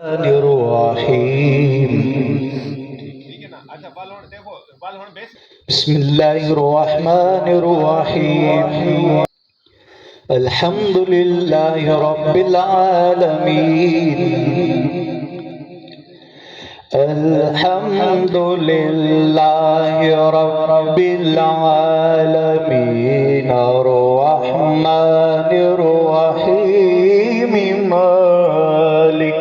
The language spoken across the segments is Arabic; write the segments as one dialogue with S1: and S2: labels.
S1: الرحيم بسم الله الرحمن الرحيم الحمد لله رب العالمين الحمد لله رب العالمين الرحمن الرحيم مالك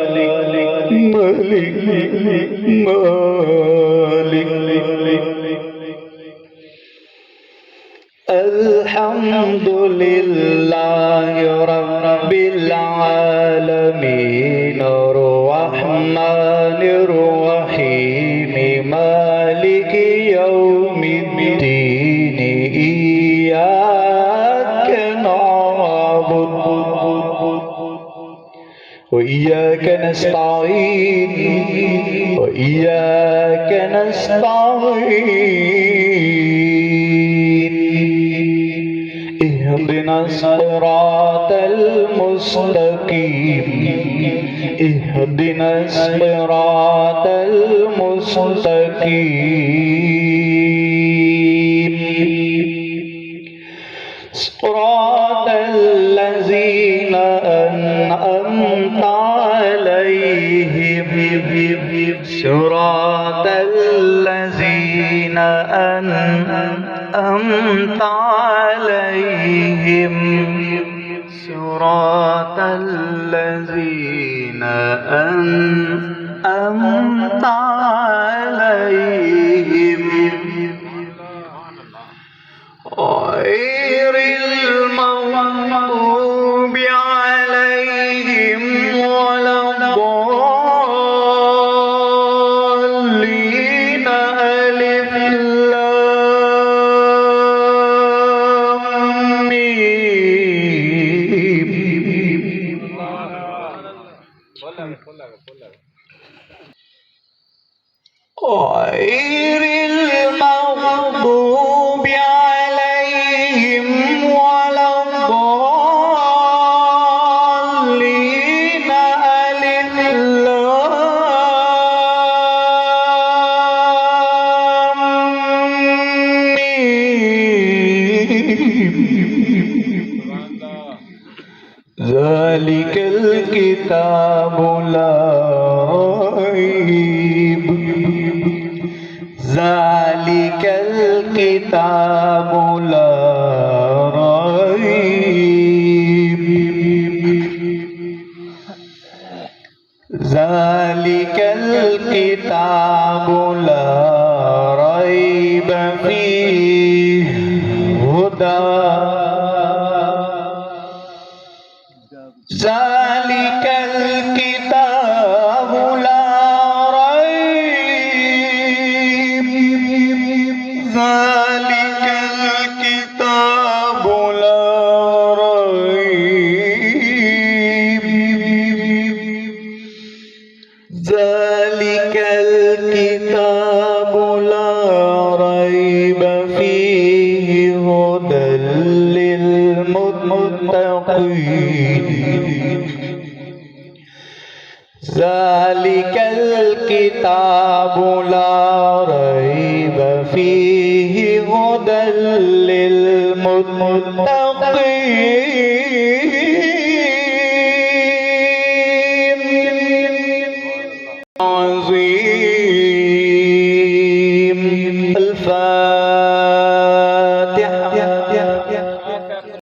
S1: الحمد لله رب العالمين الرحمن الرحيم مالك يوم الدين إياك نعبد وإياك نستعين وإياك نستعين اهدنا الصراط المستقيم اهدنا الصراط المستقيم صراط الذين أنعمت عليهم صراط الذين أنعمت عليهم صراط الذين أنعمت عليهم غير المغضوب عليهم ولا الضالين ألف لام ميم غير المغضوب عليهم ولا الضالين ألف لام ميم ذلك الكتاب لا ريب ذلك الكتاب لا ريب ذلك الكتاب لا ريب فيه هدى ذلك الكتاب لا ريب ذلك الكتاب لا ريب ذلك الكتاب لا ريب فيه هدى للمتقين ذلك الكتاب لا ريب فيه هدى للمتقين عظيم